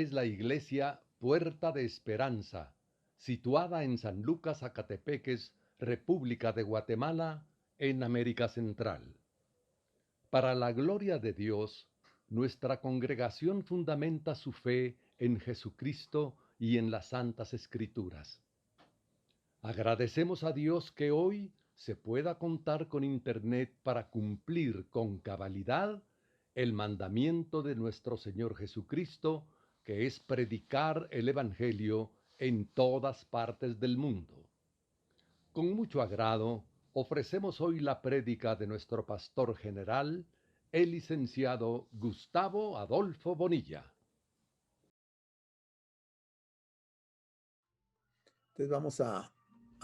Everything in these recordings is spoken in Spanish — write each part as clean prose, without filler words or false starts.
es la iglesia Puerta de Esperanza, situada en San Lucas, Zacatepeques, República de Guatemala, en América Central. Para la gloria de Dios, nuestra congregación fundamenta su fe en Jesucristo y en las Santas Escrituras. Agradecemos a Dios que hoy se pueda contar con Internet para cumplir con cabalidad el mandamiento de nuestro Señor Jesucristo, que es predicar el Evangelio en todas partes del mundo. Con mucho agrado, ofrecemos hoy la prédica de nuestro pastor general, el licenciado Gustavo Adolfo Bonilla. Entonces vamos a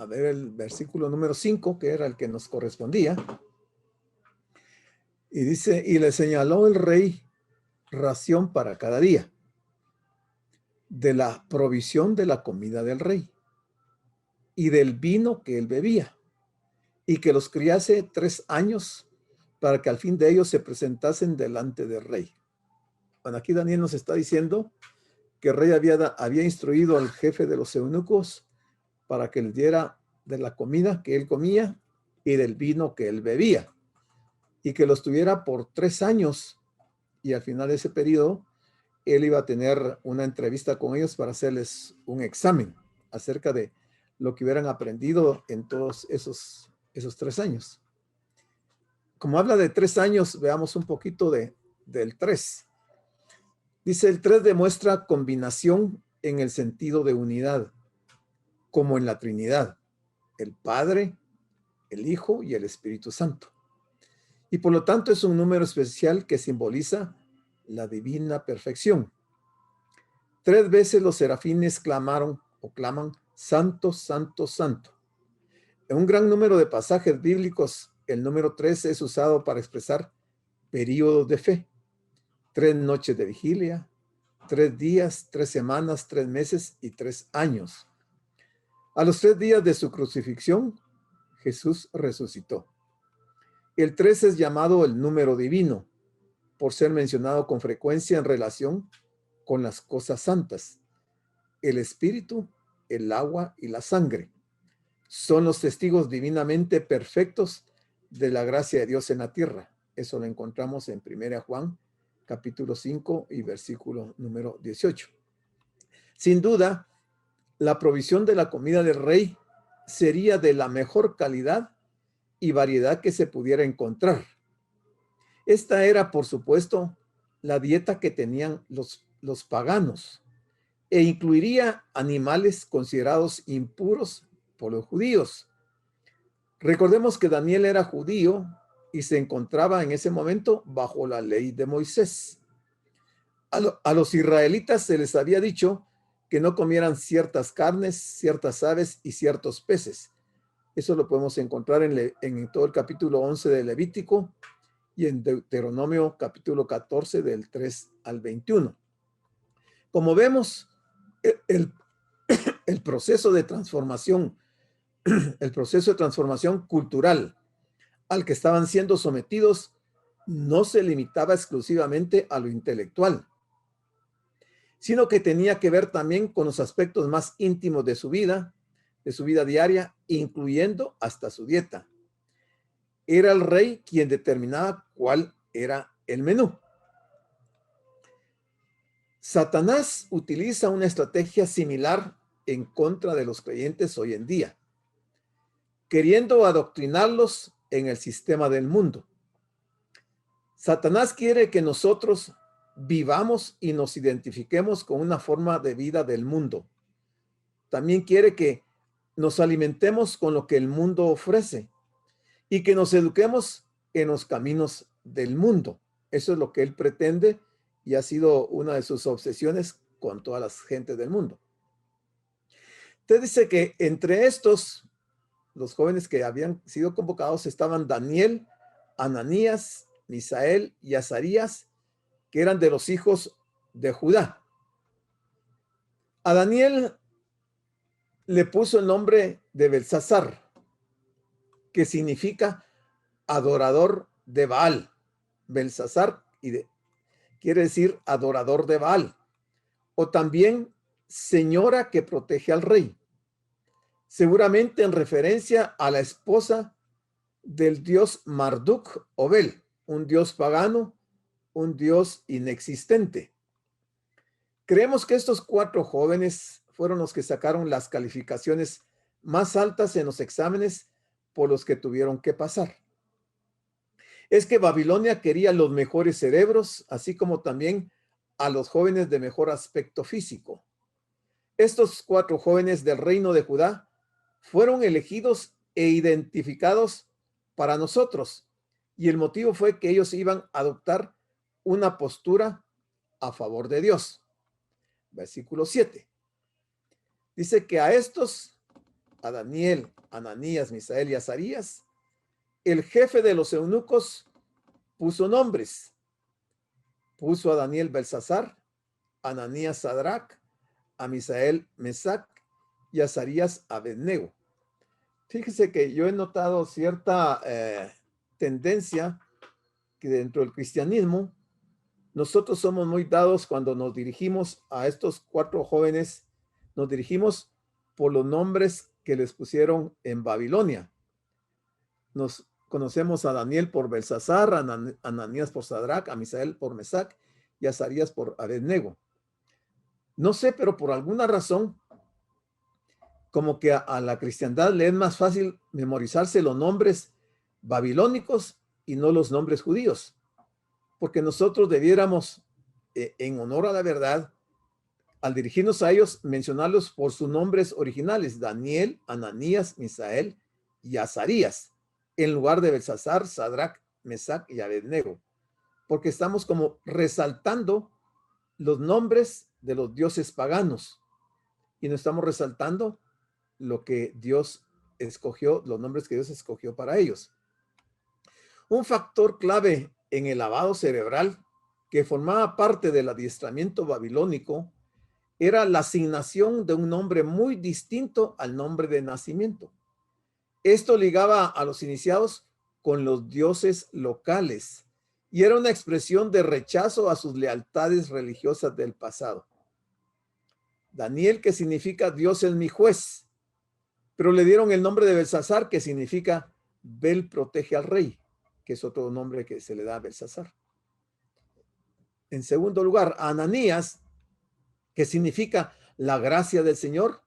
ver el versículo número 5, que era el que nos correspondía. Y dice, y le señaló el rey ración para cada día, de la provisión de la comida del rey, y del vino que él bebía, y que los criase 3 años, para que al fin de ellos se presentasen delante del rey. Bueno, aquí Daniel nos está diciendo que el rey había instruido al jefe de los eunucos para que le diera de la comida que él comía y del vino que él bebía, y que los tuviera por 3 años, y al final de ese periodo él iba a tener una entrevista con ellos para hacerles un examen acerca de lo que hubieran aprendido en todos esos 3 años. Como habla de 3 años, veamos un poquito del 3. Dice, el 3 demuestra combinación en el sentido de unidad, como en la Trinidad, el Padre, el Hijo y el Espíritu Santo. Y por lo tanto es un número especial que simboliza la divina perfección. 3 veces los serafines clamaron o claman, Santo, Santo, Santo. En un gran número de pasajes bíblicos, el número 3 es usado para expresar períodos de fe. 3 noches de vigilia, 3 días, 3 semanas, 3 meses y 3 años. A los 3 días de su crucifixión, Jesús resucitó. El 3 es llamado el número divino, por ser mencionado con frecuencia en relación con las cosas santas. El espíritu, el agua y la sangre son los testigos divinamente perfectos de la gracia de Dios en la tierra. Eso lo encontramos en 1 Juan, capítulo 5 y versículo número 18. Sin duda, la provisión de la comida del rey sería de la mejor calidad y variedad que se pudiera encontrar. Esta era, por supuesto, la dieta que tenían los paganos e incluiría animales considerados impuros por los judíos. Recordemos que Daniel era judío y se encontraba en ese momento bajo la ley de Moisés. A los israelitas se les había dicho que no comieran ciertas carnes, ciertas aves y ciertos peces. Eso lo podemos encontrar en todo el capítulo 11 de Levítico y en Deuteronomio capítulo 14 del 3 al 21. Como vemos, el proceso de transformación, el proceso de transformación cultural al que estaban siendo sometidos no se limitaba exclusivamente a lo intelectual, sino que tenía que ver también con los aspectos más íntimos de su vida diaria, incluyendo hasta su dieta. Era el rey quien determinaba cuál era el menú. Satanás utiliza una estrategia similar en contra de los creyentes hoy en día, queriendo adoctrinarlos en el sistema del mundo. Satanás quiere que nosotros vivamos y nos identifiquemos con una forma de vida del mundo. También quiere que nos alimentemos con lo que el mundo ofrece y que nos eduquemos en los caminos del mundo. Eso es lo que él pretende y ha sido una de sus obsesiones con todas las gentes del mundo. Usted dice que entre estos, los jóvenes que habían sido convocados estaban Daniel, Ananías, Misael y Azarías, que eran de los hijos de Judá. A Daniel le puso el nombre de Belsasar, que significa adorador de Baal. Belsasar quiere decir adorador de Baal, o también señora que protege al rey, seguramente en referencia a la esposa del dios Marduk o Bel, un dios pagano, un dios inexistente. Creemos que estos 4 jóvenes fueron los que sacaron las calificaciones más altas en los exámenes por los que tuvieron que pasar. Es que Babilonia quería los mejores cerebros, así como también a los jóvenes de mejor aspecto físico. Estos 4 jóvenes del reino de Judá fueron elegidos e identificados para nosotros, y el motivo fue que ellos iban a adoptar una postura a favor de Dios. Versículo 7. Dice que a estos, a Daniel, Ananías, Misael y Azarías, el jefe de los eunucos puso nombres. Puso a Daniel Belsasar, a Ananías Sadrac, a Misael Mesac y a Azarías Abednego. Fíjese que yo he notado cierta tendencia que dentro del cristianismo nosotros somos muy dados cuando nos dirigimos a estos 4 jóvenes, nos dirigimos por los nombres que les pusieron en Babilonia. Nos conocemos a Daniel por Belsasar, a Ananías por Sadrac, a Misael por Mesac y a Azarías por Abednego. No sé, pero por alguna razón, como que a la cristiandad le es más fácil memorizarse los nombres babilónicos y no los nombres judíos, porque nosotros debiéramos, en honor a la verdad, al dirigirnos a ellos, mencionarlos por sus nombres originales: Daniel, Ananías, Misael y Azarías, en lugar de Belsasar, Sadrac, Mesac y Abednego, porque estamos como resaltando los nombres de los dioses paganos y no estamos resaltando lo que Dios escogió, los nombres que Dios escogió para ellos. Un factor clave en el lavado cerebral que formaba parte del adiestramiento babilónico era la asignación de un nombre muy distinto al nombre de nacimiento. Esto ligaba a los iniciados con los dioses locales y era una expresión de rechazo a sus lealtades religiosas del pasado. Daniel, que significa Dios es mi juez, pero le dieron el nombre de Belsasar, que significa Bel protege al rey, que es otro nombre que se le da a Belsasar. En segundo lugar, Ananías, que significa la gracia del Señor,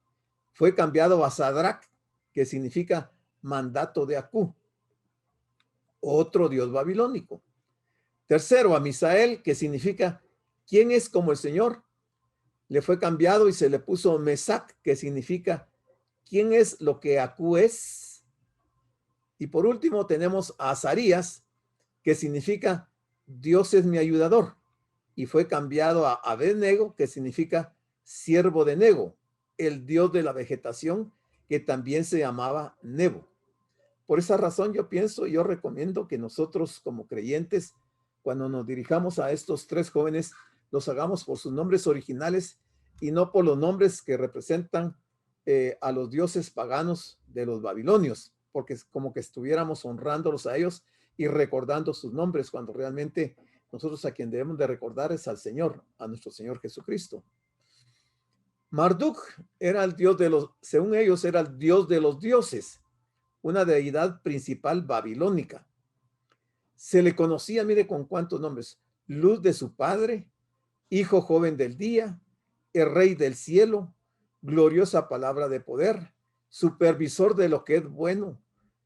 fue cambiado a Sadrac, que significa mandato de Acú, otro dios babilónico. Tercero, a Misael, que significa ¿quién es como el Señor? Le fue cambiado y se le puso Mesac, que significa ¿quién es lo que Acú es? Y por último tenemos a Azarías, que significa Dios es mi ayudador, y fue cambiado a Abednego, que significa siervo de Nego, el dios de la vegetación, que también se llamaba Nebo. Por esa razón yo pienso, yo recomiendo que nosotros como creyentes, cuando nos dirijamos a estos 3 jóvenes, los hagamos por sus nombres originales y no por los nombres que representan a los dioses paganos de los babilonios, porque es como que estuviéramos honrándolos a ellos y recordando sus nombres, cuando realmente nosotros a quien debemos de recordar es al Señor, a nuestro Señor Jesucristo. Marduk era el dios de los, según ellos, era el dios de los dioses, una deidad principal babilónica. Se le conocía, mire con cuántos nombres: luz de su padre, hijo joven del día, el rey del cielo, gloriosa palabra de poder, supervisor de lo que es bueno,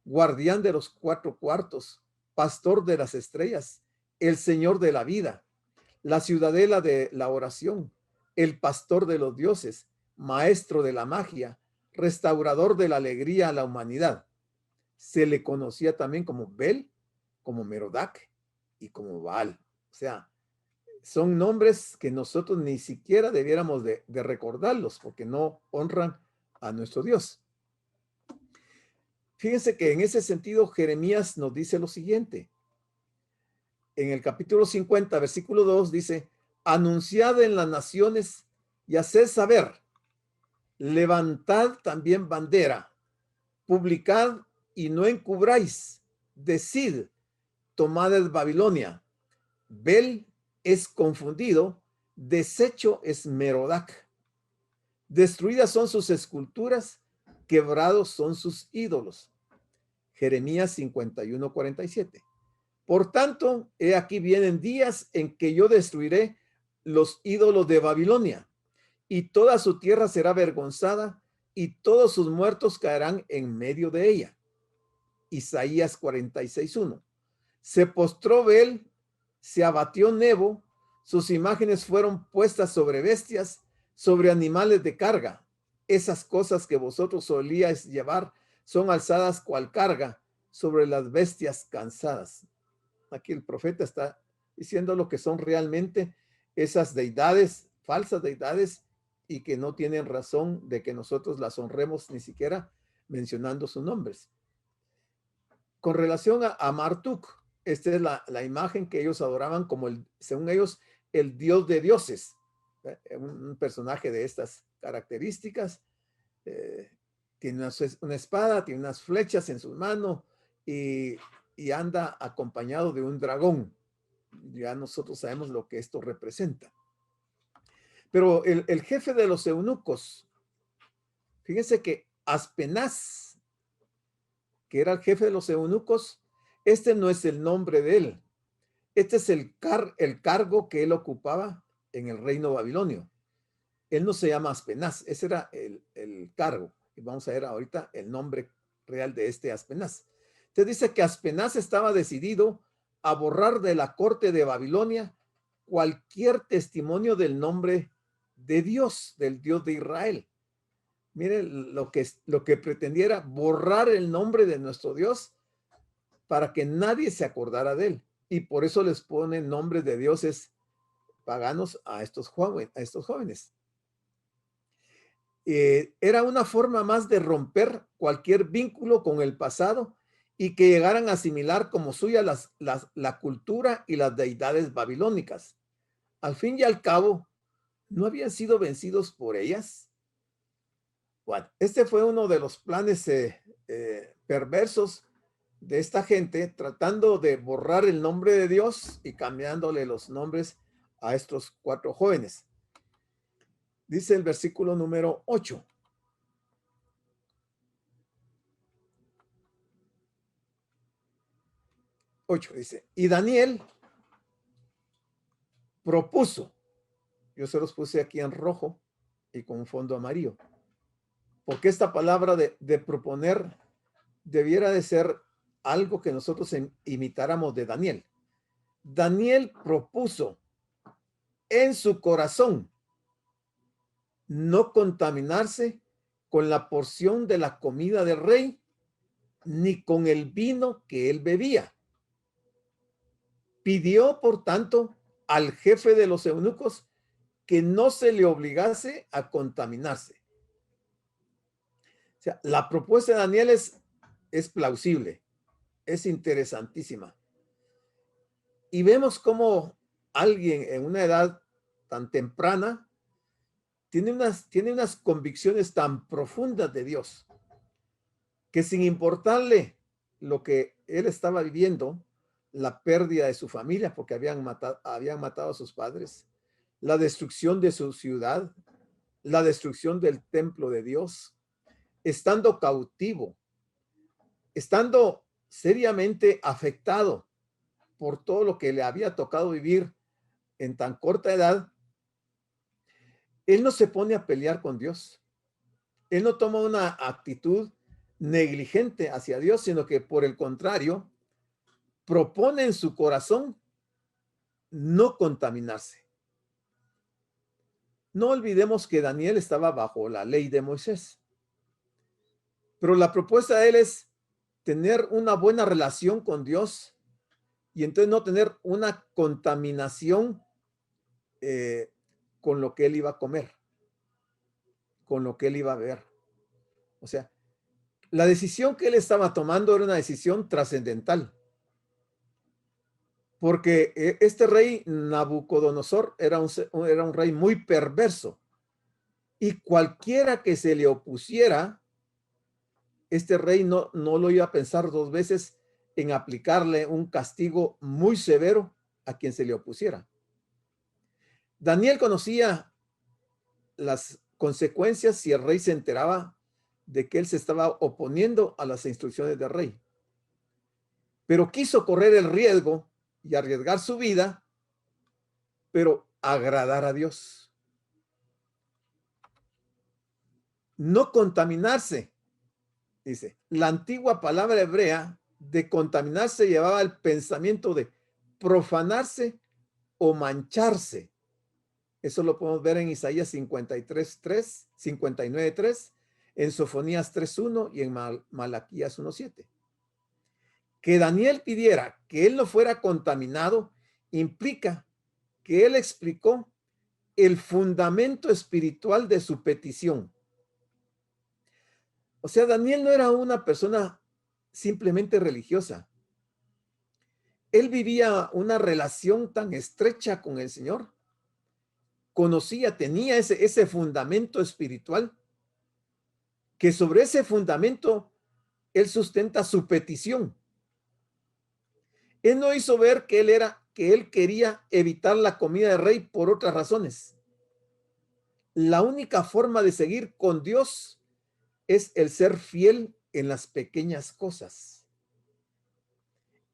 guardián de los 4 cuartos, pastor de las estrellas, el Señor de la vida, la ciudadela de la oración, el pastor de los dioses, maestro de la magia, restaurador de la alegría a la humanidad. Se le conocía también como Bel, como Merodac y como Baal. O sea, son nombres que nosotros ni siquiera debiéramos de recordarlos, porque no honran a nuestro Dios. Fíjense que en ese sentido Jeremías nos dice lo siguiente. En el capítulo 50, versículo 2 dice: anunciad en las naciones y haced saber, levantad también bandera, publicad y no encubráis, decid, tomad Babilonia, Bel es confundido, deshecho es Merodac. Destruidas son sus esculturas, quebrados son sus ídolos. Jeremías 51:47. Por tanto, he aquí vienen días en que yo destruiré los ídolos de Babilonia, y toda su tierra será avergonzada, y todos sus muertos caerán en medio de ella. Isaías 46:1. Se postró Bel, se abatió Nebo, sus imágenes fueron puestas sobre bestias, sobre animales de carga. Esas cosas que vosotros solíais llevar son alzadas cual carga sobre las bestias cansadas. Aquí el profeta está diciendo lo que son realmente esas deidades, falsas deidades, y que no tienen razón de que nosotros las honremos ni siquiera mencionando sus nombres. Con relación a Marduk, esta es la imagen que ellos adoraban como, según ellos, el dios de dioses. Un personaje de estas características. Tiene una espada, tiene unas flechas en sus manos y anda acompañado de un dragón. Ya nosotros sabemos lo que esto representa. Pero el jefe de los eunucos, fíjense que Aspenaz, que era el jefe de los eunucos, este no es el nombre de él. Este es el cargo que él ocupaba en el reino babilonio. Él no se llama Aspenaz, ese era el cargo. Y vamos a ver ahorita el nombre real de este Aspenaz. Entonces dice que Aspenaz estaba decidido a borrar de la corte de Babilonia cualquier testimonio del nombre de Dios, del Dios de Israel. Miren lo que pretendiera, borrar el nombre de nuestro Dios para que nadie se acordara de él. Y por eso les ponen nombres de dioses paganos a estos jóvenes. Era una forma más de romper cualquier vínculo con el pasado y que llegaran a asimilar como suya la cultura y las deidades babilónicas. Al fin y al cabo, ¿no habían sido vencidos por ellas? Bueno, este fue uno de los planes perversos de esta gente, tratando de borrar el nombre de Dios y cambiándole los nombres a estos 4 jóvenes. Dice el versículo número 8. Dice, y Daniel propuso, yo se los puse aquí en rojo y con un fondo amarillo, porque esta palabra de proponer debiera de ser algo que nosotros imitáramos de Daniel. Daniel propuso en su corazón no contaminarse con la porción de la comida del rey, ni con el vino que él bebía. Pidió, por tanto, al jefe de los eunucos que no se le obligase a contaminarse. O sea, la propuesta de Daniel es plausible, es interesantísima. Y vemos cómo alguien en una edad tan temprana tiene unas convicciones tan profundas de Dios, que sin importarle lo que él estaba viviendo, la pérdida de su familia, porque habían matado a sus padres, la destrucción de su ciudad, la destrucción del templo de Dios, estando cautivo, estando seriamente afectado por todo lo que le había tocado vivir en tan corta edad, él no se pone a pelear con Dios. Él no toma una actitud negligente hacia Dios, sino que por el contrario, propone en su corazón no contaminarse. No olvidemos que Daniel estaba bajo la ley de Moisés, pero la propuesta de él es tener una buena relación con Dios y entonces no tener una contaminación con lo que él iba a comer, con lo que él iba a ver. O sea, la decisión que él estaba tomando era una decisión trascendental, porque este rey Nabucodonosor era un rey muy perverso, y cualquiera que se le opusiera, este rey no lo iba a pensar 2 veces en aplicarle un castigo muy severo a quien se le opusiera. Daniel conocía las consecuencias si el rey se enteraba de que él se estaba oponiendo a las instrucciones del rey. Pero quiso correr el riesgo y arriesgar su vida, pero agradar a Dios. No contaminarse, dice. La antigua palabra hebrea de contaminarse llevaba el pensamiento de profanarse o mancharse. Eso lo podemos ver en Isaías 53:3, 59:3, en Sofonías 3:1 y en Malaquías 1:7. Que Daniel pidiera que él no fuera contaminado implica que él explicó el fundamento espiritual de su petición. O sea, Daniel no era una persona simplemente religiosa. Él vivía una relación tan estrecha con el Señor. Conocía, tenía ese fundamento espiritual, que sobre ese fundamento él sustenta su petición. Él no hizo ver que él quería evitar la comida del rey por otras razones. La única forma de seguir con Dios es el ser fiel en las pequeñas cosas.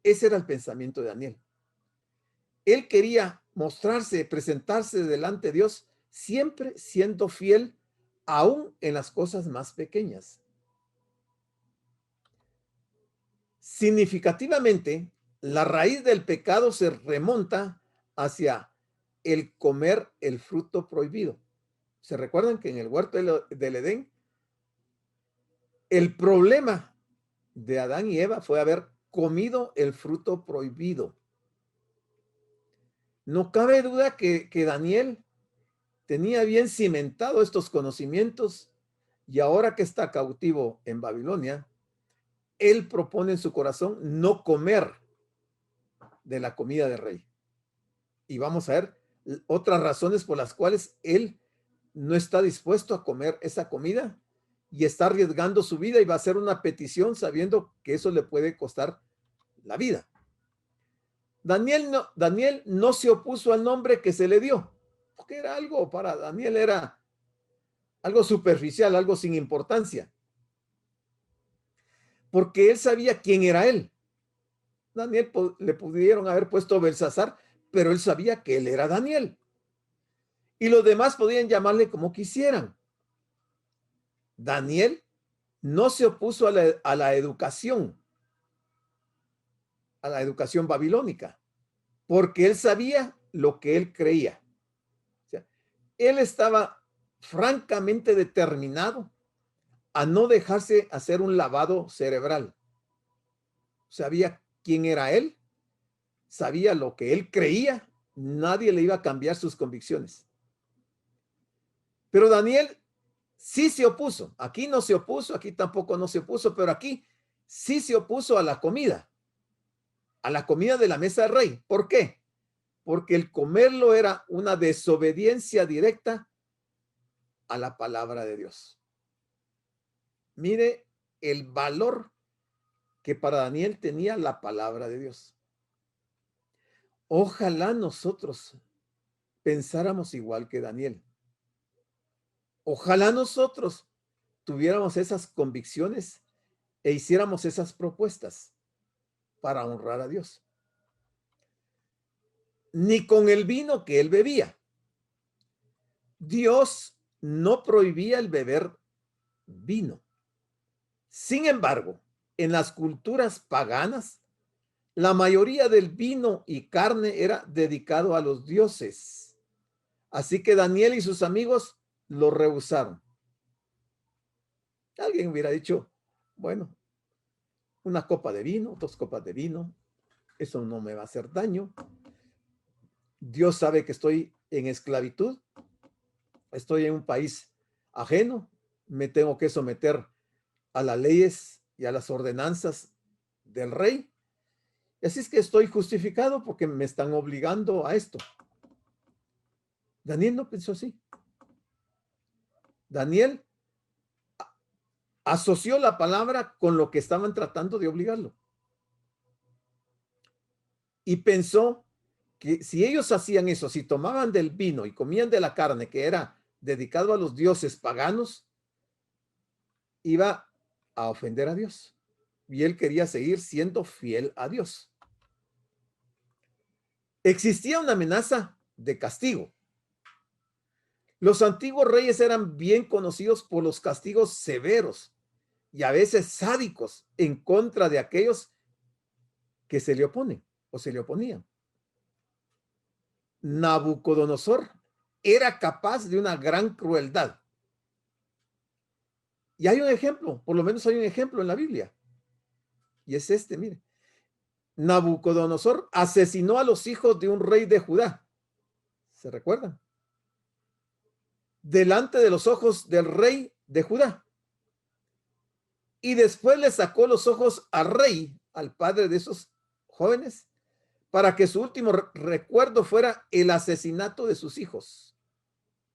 Ese era el pensamiento de Daniel. Él quería mostrarse, presentarse delante de Dios, siempre siendo fiel, aún en las cosas más pequeñas. Significativamente, la raíz del pecado se remonta hacia el comer el fruto prohibido. ¿Se recuerdan que en el huerto del Edén, el problema de Adán y Eva fue haber comido el fruto prohibido? No cabe duda que Daniel tenía bien cimentado estos conocimientos y ahora que está cautivo en Babilonia, él propone en su corazón no comer de la comida del rey. Y vamos a ver otras razones por las cuales él no está dispuesto a comer esa comida y está arriesgando su vida y va a hacer una petición sabiendo que eso le puede costar la vida. Daniel no se opuso al nombre que se le dio, porque era algo para Daniel, era algo superficial, algo sin importancia, porque él sabía quién era él. Daniel le pudieron haber puesto Belsasar, pero él sabía que él era Daniel. Y los demás podían llamarle como quisieran. Daniel no se opuso a la educación babilónica, porque él sabía lo que él creía. O sea, él estaba francamente determinado a no dejarse hacer un lavado cerebral. Sabía quién era él, sabía lo que él creía, nadie le iba a cambiar sus convicciones. Pero Daniel sí se opuso. Aquí no se opuso, aquí tampoco no se opuso, pero aquí sí se opuso a la comida de la mesa del rey. ¿Por qué? Porque el comerlo era una desobediencia directa a la palabra de Dios. Mire el valor que para Daniel tenía la palabra de Dios. Ojalá nosotros pensáramos igual que Daniel. Ojalá nosotros tuviéramos esas convicciones e hiciéramos esas propuestas para honrar a Dios. Ni con el vino que él bebía. Dios no prohibía el beber vino. Sin embargo, en las culturas paganas, la mayoría del vino y carne era dedicado a los dioses. Así que Daniel y sus amigos lo rehusaron. Alguien hubiera dicho, bueno, una copa de vino, 2 copas de vino, eso no me va a hacer daño. Dios sabe que estoy en esclavitud, estoy en un país ajeno, me tengo que someter a las leyes y a las ordenanzas del rey. Así es que estoy justificado porque me están obligando a esto. Daniel no pensó así. Daniel asoció la palabra con lo que estaban tratando de obligarlo. Y pensó que si ellos hacían eso, si tomaban del vino y comían de la carne que era dedicado a los dioses paganos, iba a ofender a Dios. Y él quería seguir siendo fiel a Dios. Existía una amenaza de castigo. Los antiguos reyes eran bien conocidos por los castigos severos y a veces sádicos en contra de aquellos que se le oponen o se le oponían. Nabucodonosor era capaz de una gran crueldad. Y hay un ejemplo, por lo menos hay un ejemplo en la Biblia. Y es este, mire. Nabucodonosor asesinó a los hijos de un rey de Judá. ¿Se recuerdan? Delante de los ojos del rey de Judá. Y después le sacó los ojos al rey, al padre de esos jóvenes, para que su último recuerdo fuera el asesinato de sus hijos.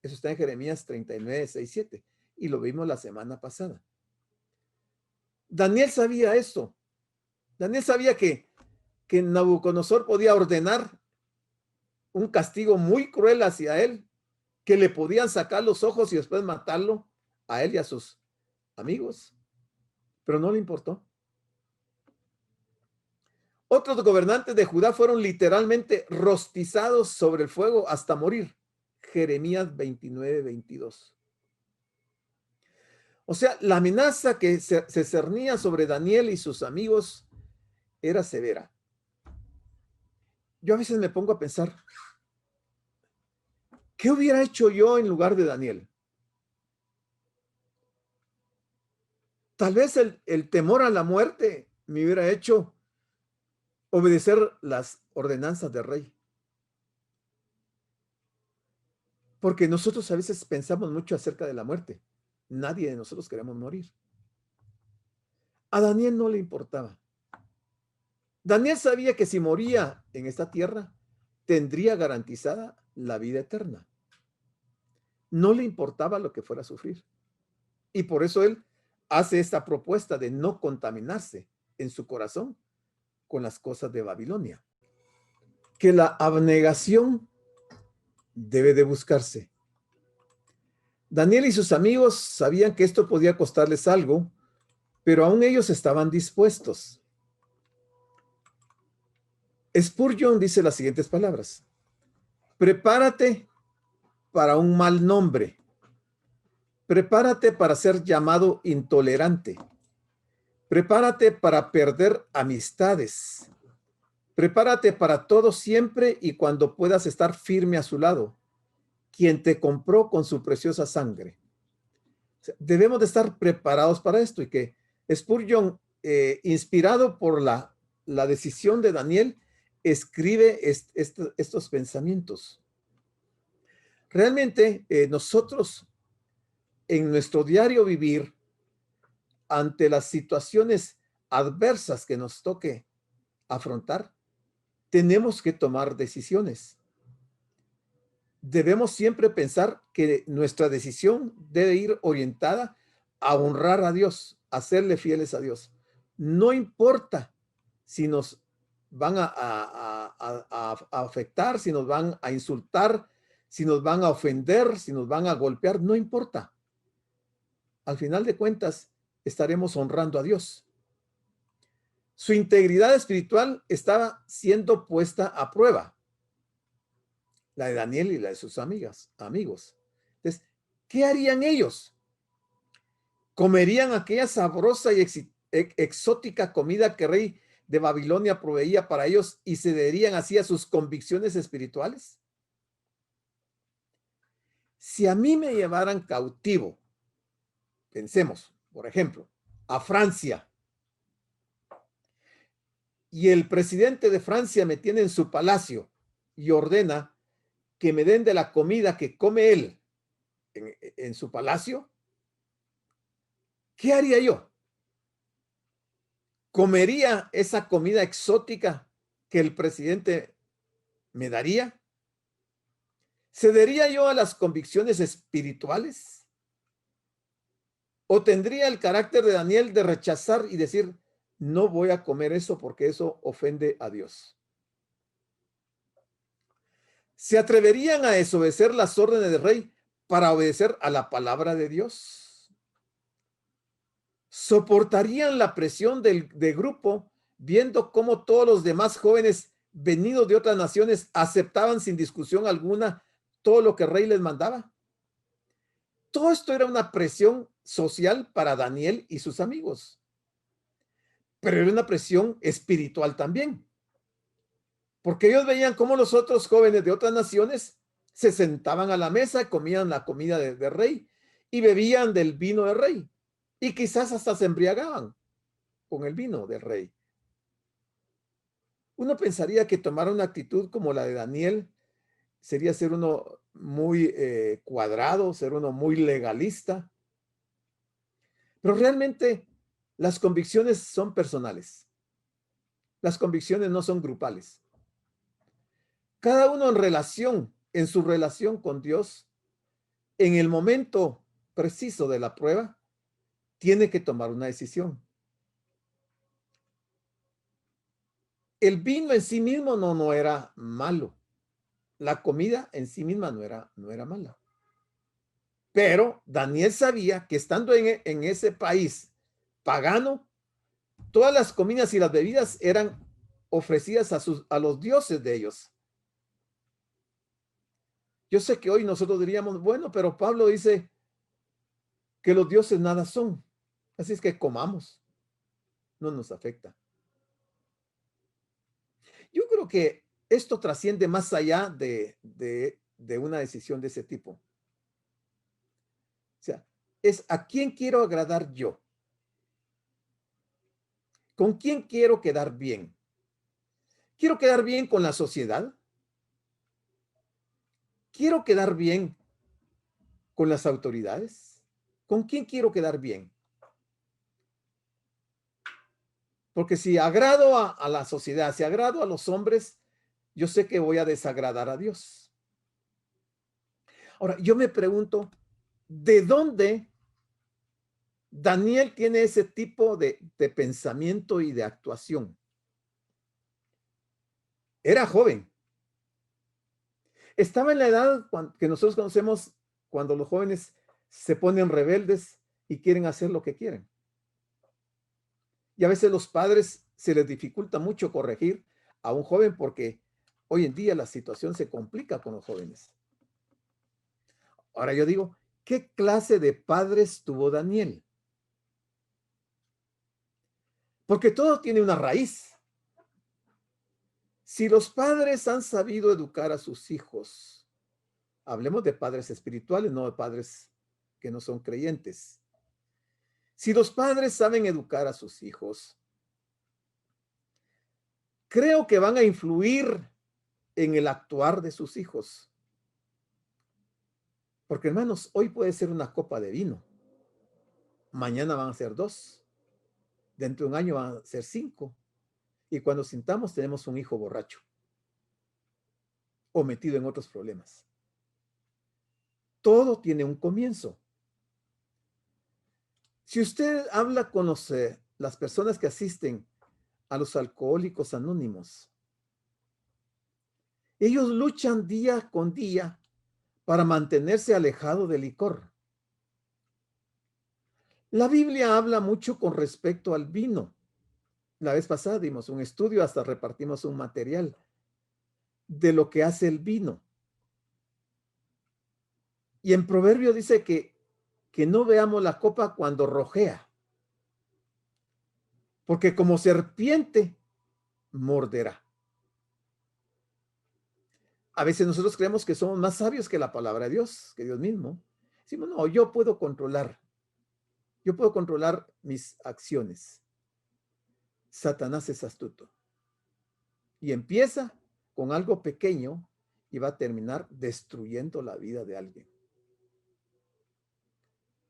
Eso está en Jeremías 39, 6, 7. Y lo vimos la semana pasada. Daniel sabía esto. Daniel sabía que Nabucodonosor podía ordenar un castigo muy cruel hacia él, que le podían sacar los ojos y después matarlo a él y a sus amigos. Pero no le importó. Otros gobernantes de Judá fueron literalmente rostizados sobre el fuego hasta morir. Jeremías 29, 22. O sea, la amenaza que se cernía sobre Daniel y sus amigos era severa. Yo a veces me pongo a pensar, ¿qué hubiera hecho yo en lugar de Daniel? Tal vez el temor a la muerte me hubiera hecho obedecer las ordenanzas del rey. Porque nosotros a veces pensamos mucho acerca de la muerte. Nadie de nosotros queremos morir. A Daniel no le importaba. Daniel sabía que si moría en esta tierra, tendría garantizada la vida eterna. No le importaba lo que fuera a sufrir. Y por eso él hace esta propuesta de no contaminarse en su corazón con las cosas de Babilonia. Que la abnegación debe de buscarse. Daniel y sus amigos sabían que esto podía costarles algo, pero aún ellos estaban dispuestos. Spurgeon dice las siguientes palabras: prepárate para un mal nombre. Prepárate para ser llamado intolerante. Prepárate para perder amistades. Prepárate para todo siempre y cuando puedas estar firme a su lado, quien te compró con su preciosa sangre. O sea, debemos de estar preparados para esto, y que Spurgeon, inspirado por la decisión de Daniel, escribe estos pensamientos. Realmente nosotros en nuestro diario vivir, ante las situaciones adversas que nos toque afrontar, tenemos que tomar decisiones. Debemos siempre pensar que nuestra decisión debe ir orientada a honrar a Dios, a serle fieles a Dios. No importa si nos van a afectar, si nos van a insultar, si nos van a ofender, si nos van a golpear, no importa. Al final de cuentas, estaremos honrando a Dios. Su integridad espiritual estaba siendo puesta a prueba. La de Daniel y la de sus amigos. Entonces, ¿qué harían ellos? ¿Comerían aquella sabrosa y exótica comida que el rey de Babilonia proveía para ellos y cederían así a sus convicciones espirituales? Si a mí me llevaran cautivo, pensemos, por ejemplo, a Francia, y el presidente de Francia me tiene en su palacio y ordena que me den de la comida que come él en su palacio, ¿qué haría yo? ¿Comería esa comida exótica que el presidente me daría? ¿Cedería yo a las convicciones espirituales? ¿O tendría el carácter de Daniel de rechazar y decir, no voy a comer eso porque eso ofende a Dios? ¿Se atreverían a desobedecer las órdenes del rey para obedecer a la palabra de Dios? ¿Soportarían la presión del grupo viendo cómo todos los demás jóvenes venidos de otras naciones aceptaban sin discusión alguna todo lo que el rey les mandaba? Todo esto era una presión social para Daniel y sus amigos, pero era una presión espiritual también, porque ellos veían cómo los otros jóvenes de otras naciones se sentaban a la mesa, comían la comida del rey y bebían del vino del rey, y quizás hasta se embriagaban con el vino del rey. Uno pensaría que tomar una actitud como la de Daniel sería ser uno muy cuadrado, ser uno muy legalista, pero realmente las convicciones son personales. Las convicciones no son grupales. Cada uno en su relación con Dios, en el momento preciso de la prueba, tiene que tomar una decisión. El vino en sí mismo no era malo. La comida en sí misma no era mala. Pero Daniel sabía que estando en ese país pagano, todas las comidas y las bebidas eran ofrecidas a los dioses de ellos. Yo sé que hoy nosotros diríamos, bueno, pero Pablo dice que los dioses nada son. Así es que comamos. No nos afecta. Yo creo que esto trasciende más allá de una decisión de ese tipo. O sea, es a quién quiero agradar yo. ¿Con quién quiero quedar bien? ¿Quiero quedar bien con la sociedad? ¿Quiero quedar bien con las autoridades? ¿Con quién quiero quedar bien? Porque si agrado a la sociedad, si agrado a los hombres, yo sé que voy a desagradar a Dios. Ahora, yo me pregunto, ¿de dónde Daniel tiene ese tipo de pensamiento y de actuación? Era joven. Estaba en la edad que nosotros conocemos cuando los jóvenes se ponen rebeldes y quieren hacer lo que quieren. Y a veces los padres se les dificulta mucho corregir a un joven porque hoy en día la situación se complica con los jóvenes. Ahora yo digo, ¿qué clase de padres tuvo Daniel? Porque todo tiene una raíz. Si los padres han sabido educar a sus hijos, hablemos de padres espirituales, no de padres que no son creyentes. Si los padres saben educar a sus hijos, creo que van a influir en el actuar de sus hijos. Porque hermanos, hoy puede ser una copa de vino. Mañana van a ser 2. Dentro de un año van a ser 5. Y cuando sintamos tenemos un hijo borracho o metido en otros problemas. Todo tiene un comienzo. Si usted habla con las personas que asisten a los alcohólicos anónimos, ellos luchan día con día para mantenerse alejado del licor. La Biblia habla mucho con respecto al vino. La vez pasada dimos un estudio, hasta repartimos un material de lo que hace el vino. Y en Proverbio dice que no veamos la copa cuando rojea, porque como serpiente morderá. A veces nosotros creemos que somos más sabios que la palabra de Dios, que Dios mismo. Decimos, no, yo puedo controlar mis acciones. Satanás es astuto. Y empieza con algo pequeño y va a terminar destruyendo la vida de alguien.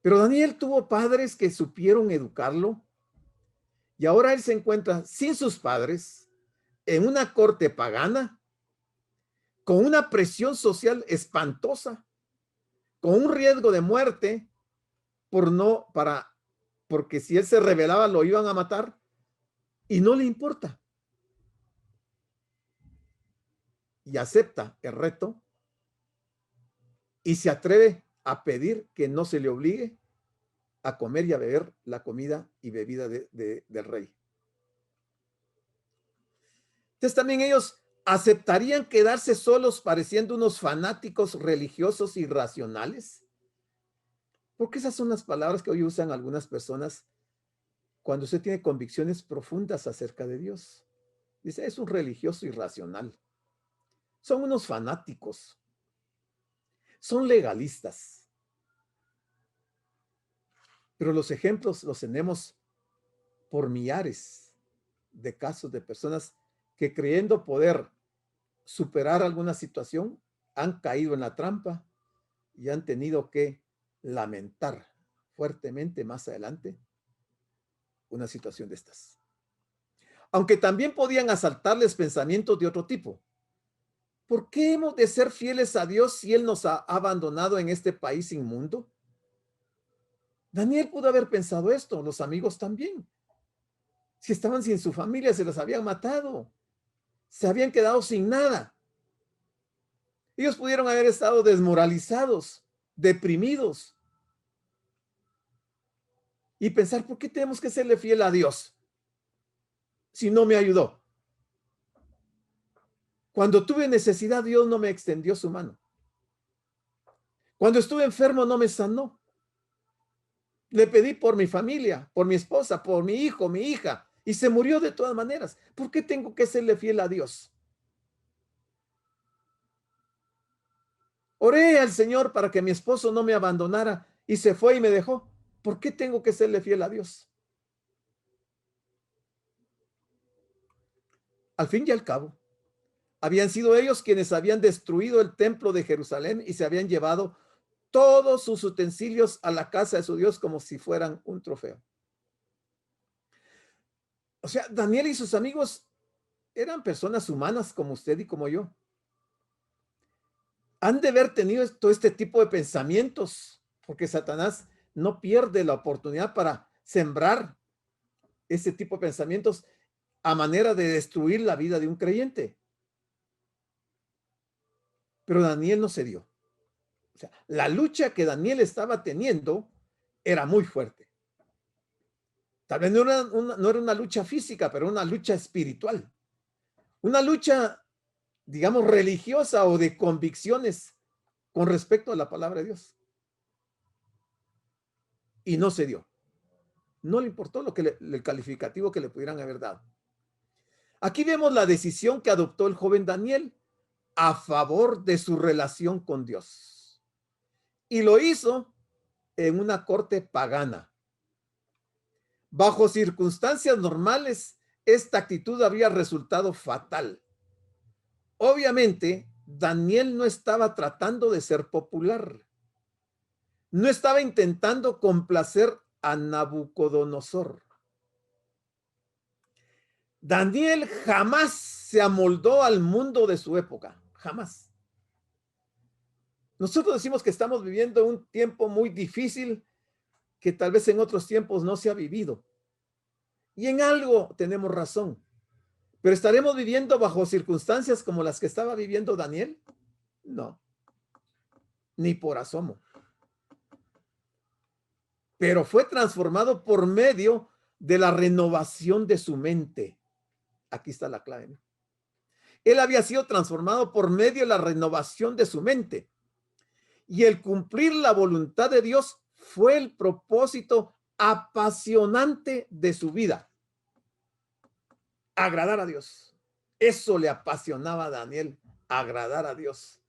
Pero Daniel tuvo padres que supieron educarlo y ahora él se encuentra sin sus padres en una corte pagana con una presión social espantosa, con un riesgo de muerte porque si él se rebelaba lo iban a matar y no le importa. y acepta el reto y se atreve a pedir que no se le obligue a comer y a beber la comida y bebida del rey. Entonces también ellos aceptarían quedarse solos pareciendo unos fanáticos religiosos irracionales. Porque esas son las palabras que hoy usan algunas personas cuando usted tiene convicciones profundas acerca de Dios. Dice, es un religioso irracional. Son unos fanáticos. Son legalistas. Pero los ejemplos los tenemos por millares de casos de personas que creyendo poder superar alguna situación han caído en la trampa y han tenido que lamentar fuertemente más adelante una situación de estas. Aunque también podían asaltarles pensamientos de otro tipo. ¿Por qué hemos de ser fieles a Dios si Él nos ha abandonado en este país inmundo? Daniel pudo haber pensado esto, los amigos también. Si estaban sin su familia, se las habían matado. Se habían quedado sin nada. Ellos pudieron haber estado desmoralizados, deprimidos. Y pensar, ¿por qué tenemos que serle fiel a Dios si no me ayudó? Cuando tuve necesidad, Dios no me extendió su mano. Cuando estuve enfermo, no me sanó. Le pedí por mi familia, por mi esposa, por mi hijo, mi hija, y se murió de todas maneras. ¿Por qué tengo que serle fiel a Dios? Oré al Señor para que mi esposo no me abandonara y se fue y me dejó. ¿Por qué tengo que serle fiel a Dios? Al fin y al cabo, habían sido ellos quienes habían destruido el templo de Jerusalén y se habían llevado todos sus utensilios a la casa de su Dios como si fueran un trofeo. O sea, Daniel y sus amigos eran personas humanas como usted y como yo. Han de haber tenido todo este tipo de pensamientos, porque Satanás no pierde la oportunidad para sembrar ese tipo de pensamientos a manera de destruir la vida de un creyente. Pero Daniel no se dio. O sea, la lucha que Daniel estaba teniendo era muy fuerte. Tal vez no era una lucha física, pero una lucha espiritual. Una lucha, digamos, religiosa o de convicciones con respecto a la palabra de Dios. Y no se dio. No le importó el calificativo que le pudieran haber dado. Aquí vemos la decisión que adoptó el joven Daniel a favor de su relación con Dios. Y lo hizo en una corte pagana. Bajo circunstancias normales, esta actitud habría resultado fatal. Obviamente, Daniel no estaba tratando de ser popular. No estaba intentando complacer a Nabucodonosor. Daniel jamás se amoldó al mundo de su época, jamás. Nosotros decimos que estamos viviendo un tiempo muy difícil que tal vez en otros tiempos no se ha vivido. Y en algo tenemos razón. Pero ¿estaremos viviendo bajo circunstancias como las que estaba viviendo Daniel? No, ni por asomo. Pero fue transformado por medio de la renovación de su mente. Aquí está la clave, ¿no? Él había sido transformado por medio de la renovación de su mente. Y el cumplir la voluntad de Dios fue el propósito apasionante de su vida. Agradar a Dios. Eso le apasionaba a Daniel, agradar a Dios.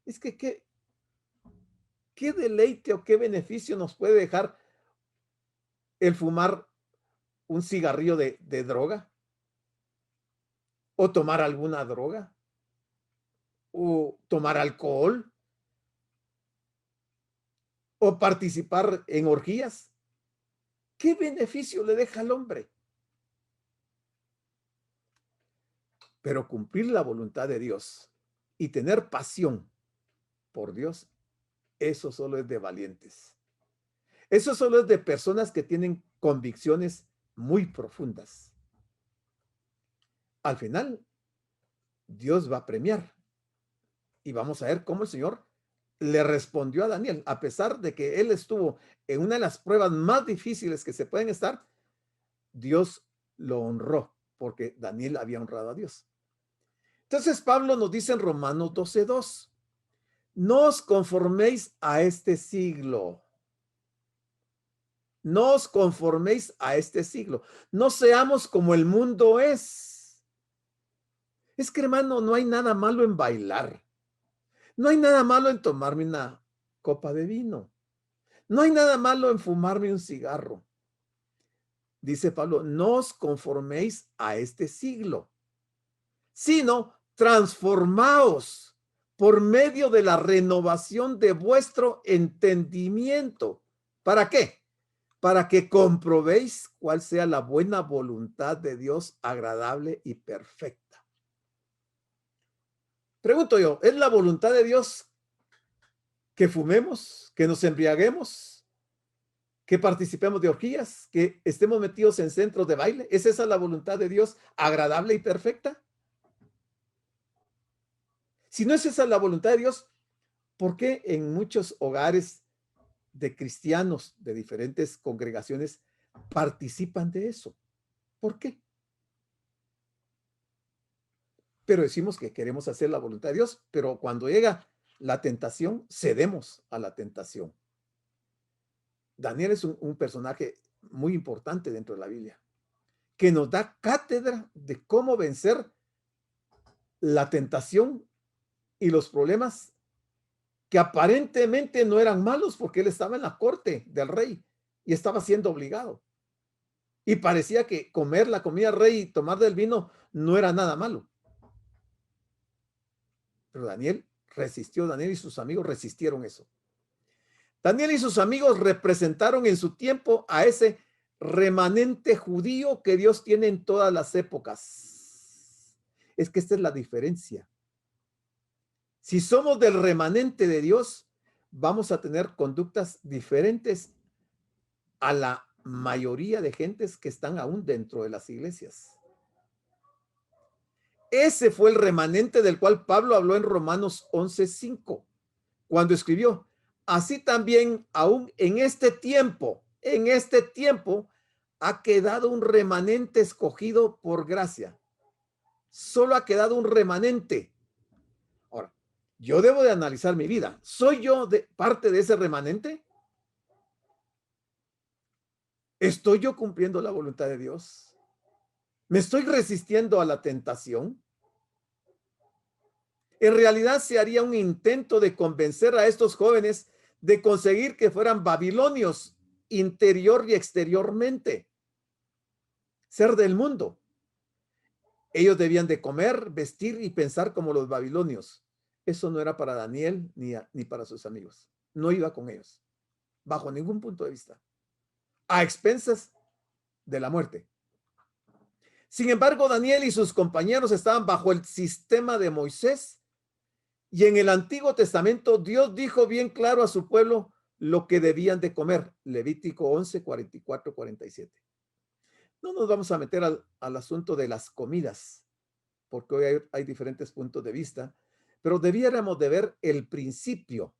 Es que qué deleite o qué beneficio nos puede dejar el fumar un cigarrillo de droga o tomar alguna droga o tomar alcohol o participar en orgías. ¿Qué beneficio le deja al hombre? Pero cumplir la voluntad de Dios y tener pasión por Dios, eso solo es de valientes. Eso solo es de personas que tienen convicciones muy profundas. Al final, Dios va a premiar. Y vamos a ver cómo el Señor le respondió a Daniel, a pesar de que él estuvo en una de las pruebas más difíciles que se pueden estar. Dios lo honró porque Daniel había honrado a Dios. Entonces Pablo nos dice en Romanos 12:2, no os conforméis a este siglo. No os conforméis a este siglo. No seamos como el mundo es. Es que, hermano, no hay nada malo en bailar. No hay nada malo en tomarme una copa de vino. No hay nada malo en fumarme un cigarro. Dice Pablo, no os conforméis a este siglo, sino transformaos por medio de la renovación de vuestro entendimiento. ¿Para qué? Para que comprobéis cuál sea la buena voluntad de Dios, agradable y perfecta. Pregunto yo, ¿es la voluntad de Dios que fumemos, que nos embriaguemos, que participemos de orgías, que estemos metidos en centros de baile? ¿Es esa la voluntad de Dios, agradable y perfecta? Si no es esa la voluntad de Dios, ¿por qué en muchos hogares de cristianos de diferentes congregaciones participan de eso? ¿Por qué? Pero decimos que queremos hacer la voluntad de Dios, pero cuando llega la tentación, cedemos a la tentación. Daniel es un personaje muy importante dentro de la Biblia, que nos da cátedra de cómo vencer la tentación y los problemas que aparentemente no eran malos porque él estaba en la corte del rey y estaba siendo obligado. Y parecía que comer la comida rey y tomar del vino no era nada malo. Pero Daniel resistió, Daniel y sus amigos resistieron eso. Daniel y sus amigos representaron en su tiempo a ese remanente judío que Dios tiene en todas las épocas. Es que esta es la diferencia. Si somos del remanente de Dios, vamos a tener conductas diferentes a la mayoría de gentes que están aún dentro de las iglesias. Ese fue el remanente del cual Pablo habló en Romanos 11:5, cuando escribió, así también aún en este tiempo, ha quedado un remanente escogido por gracia. Solo ha quedado un remanente. Ahora, yo debo de analizar mi vida. ¿Soy yo parte de ese remanente? ¿Estoy yo cumpliendo la voluntad de Dios? ¿Me estoy resistiendo a la tentación? En realidad se haría un intento de convencer a estos jóvenes de conseguir que fueran babilonios interior y exteriormente, ser del mundo. Ellos debían de comer, vestir y pensar como los babilonios. Eso no era para Daniel ni para sus amigos. No iba con ellos, bajo ningún punto de vista, a expensas de la muerte. Sin embargo, Daniel y sus compañeros estaban bajo el sistema de Moisés. Y en el Antiguo Testamento, Dios dijo bien claro a su pueblo lo que debían de comer. Levítico 11, 44, 47. No nos vamos a meter al asunto de las comidas, porque hoy hay diferentes puntos de vista, pero debiéramos de ver el principio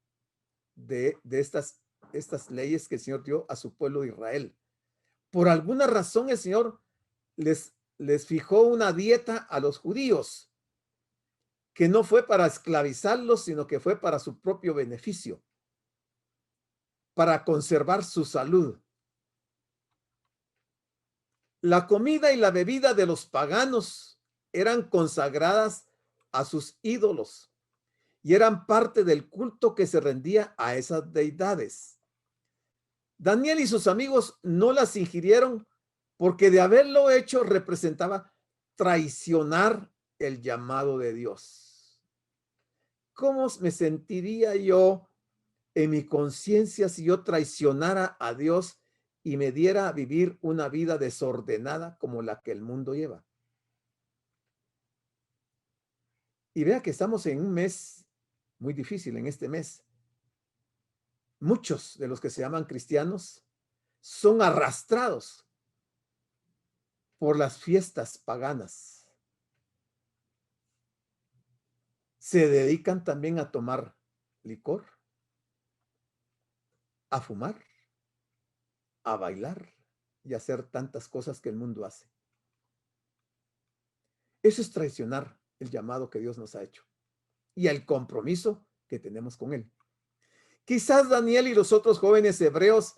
de estas leyes que el Señor dio a su pueblo de Israel. Por alguna razón el Señor les fijó una dieta a los judíos, que no fue para esclavizarlos, sino que fue para su propio beneficio, para conservar su salud. La comida y la bebida de los paganos eran consagradas a sus ídolos y eran parte del culto que se rendía a esas deidades. Daniel y sus amigos no las ingirieron porque de haberlo hecho representaba traicionar el llamado de Dios. ¿Cómo me sentiría yo en mi conciencia si yo traicionara a Dios y me diera a vivir una vida desordenada como la que el mundo lleva? Y vea que estamos en un mes muy difícil, en este mes. Muchos de los que se llaman cristianos son arrastrados por las fiestas paganas. se dedican también a tomar licor, a fumar, a bailar y a hacer tantas cosas que el mundo hace. Eso es traicionar el llamado que Dios nos ha hecho y el compromiso que tenemos con Él. Quizás Daniel y los otros jóvenes hebreos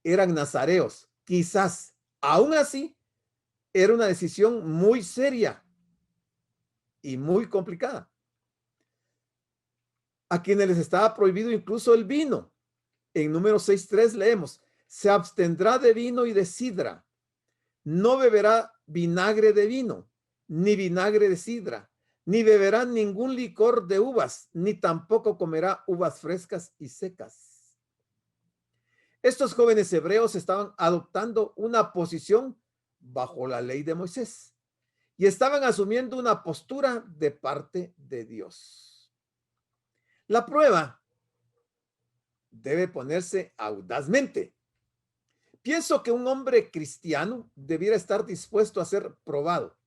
eran nazareos. Quizás, aún así, era una decisión muy seria y muy complicada. A quienes les estaba prohibido incluso el vino. En Números 6:3 leemos: se abstendrá de vino y de sidra. No beberá vinagre de vino, ni vinagre de sidra, ni beberá ningún licor de uvas, ni tampoco comerá uvas frescas y secas. Estos jóvenes hebreos estaban adoptando una posición bajo la ley de Moisés y estaban asumiendo una postura de parte de Dios. La prueba debe ponerse audazmente. Pienso que un hombre cristiano debiera estar dispuesto a ser probado.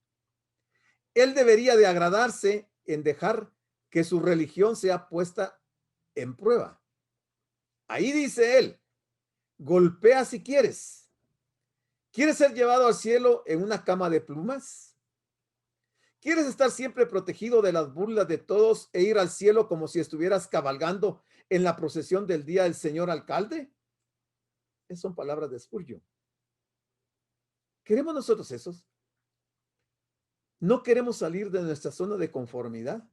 Él debería de agradarse en dejar que su religión sea puesta en prueba. Ahí dice él: golpea si quieres. ¿Quieres ser llevado al cielo en una cama de plumas? ¿Quieres estar siempre protegido de las burlas de todos e ir al cielo como si estuvieras cabalgando en la procesión del día del señor alcalde? Esas son palabras de Spurgeon. ¿Queremos nosotros esos? ¿No queremos salir de nuestra zona de conformidad?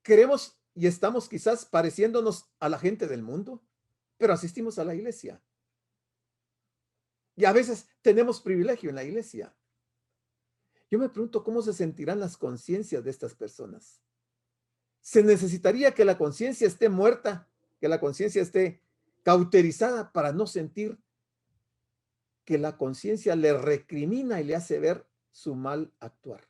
Queremos y estamos quizás pareciéndonos a la gente del mundo, pero asistimos a la iglesia. Y a veces tenemos privilegio en la iglesia. Yo me pregunto cómo se sentirán las conciencias de estas personas. Se necesitaría que la conciencia esté muerta, que la conciencia esté cauterizada para no sentir que la conciencia le recrimina y le hace ver su mal actuar.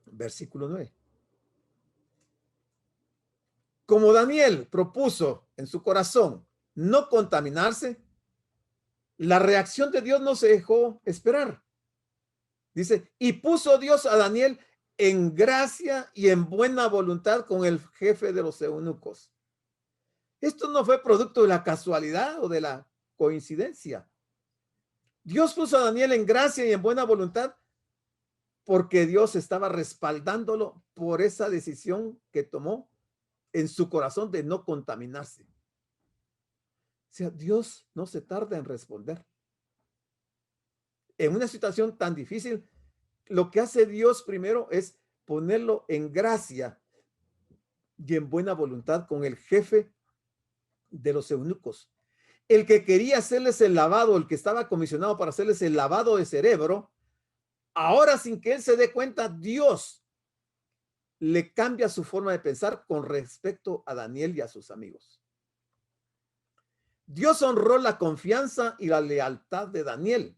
Versículo 9. Como Daniel propuso en su corazón no contaminarse, la reacción de Dios no se dejó esperar. Dice: y puso Dios a Daniel en gracia y en buena voluntad con el jefe de los eunucos. Esto no fue producto de la casualidad o de la coincidencia. Dios puso a Daniel en gracia y en buena voluntad porque Dios estaba respaldándolo por esa decisión que tomó en su corazón de no contaminarse. O sea, Dios no se tarda en responder. En una situación tan difícil, lo que hace Dios primero es ponerlo en gracia y en buena voluntad con el jefe de los eunucos. El que quería hacerles el lavado, el que estaba comisionado para hacerles el lavado de cerebro, ahora sin que él se dé cuenta, Dios le cambia su forma de pensar con respecto a Daniel y a sus amigos. Dios honró la confianza y la lealtad de Daniel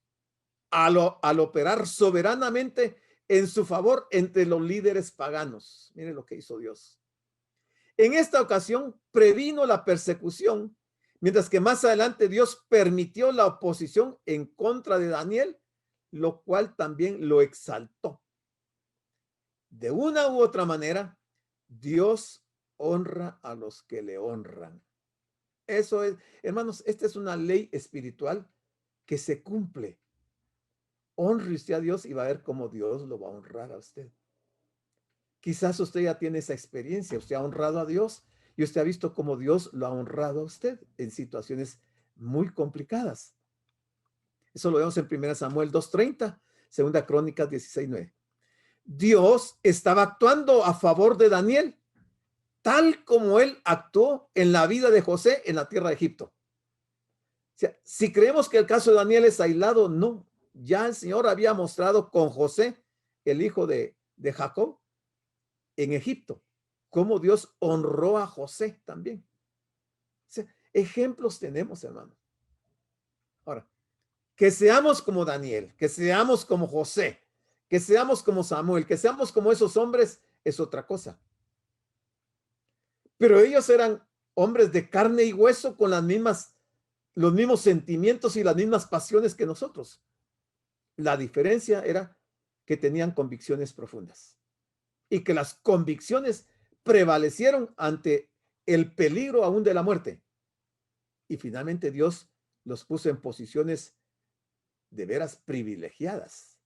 al operar soberanamente en su favor entre los líderes paganos. Mire lo que hizo Dios. En esta ocasión previno la persecución, mientras que más adelante Dios permitió la oposición en contra de Daniel, lo cual también lo exaltó. De una u otra manera, Dios honra a los que le honran. Eso es, hermanos, esta es una ley espiritual que se cumple. Honre usted a Dios y va a ver cómo Dios lo va a honrar a usted. Quizás usted ya tiene esa experiencia, usted ha honrado a Dios y usted ha visto cómo Dios lo ha honrado a usted en situaciones muy complicadas. Eso lo vemos en 1 Samuel 2:30, 2 Crónicas 16:9. Dios estaba actuando a favor de Daniel, tal como él actuó en la vida de José en la tierra de Egipto. O sea, si creemos que el caso de Daniel es aislado, no. Ya el Señor había mostrado con José, el hijo de Jacob, en Egipto, cómo Dios honró a José también. O sea, ejemplos tenemos, hermano. Ahora, que seamos como Daniel, que seamos como José, que seamos como Samuel, que seamos como esos hombres, es otra cosa. Pero ellos eran hombres de carne y hueso con los mismos sentimientos y las mismas pasiones que nosotros. La diferencia era que tenían convicciones profundas y que las convicciones prevalecieron ante el peligro aún de la muerte. Y finalmente Dios los puso en posiciones de veras privilegiadas.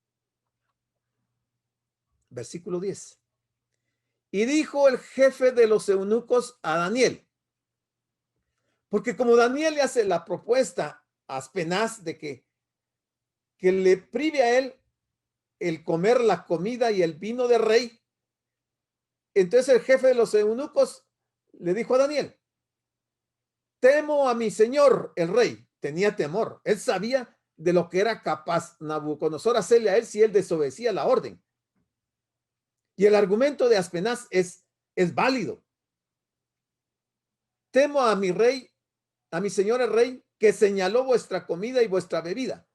Versículo 10. Y dijo el jefe de los eunucos a Daniel, porque como Daniel le hace la propuesta a Aspenaz de que le prive a él el comer la comida y el vino de rey, entonces el jefe de los eunucos le dijo a Daniel, temo a mi señor el rey. Tenía temor, él sabía de lo que era capaz Nabucodonosor hacerle a él si él desobedecía la orden. Y el argumento de Aspenaz es válido. Temo a mi rey, a mi señor el rey, que señaló vuestra comida y vuestra bebida.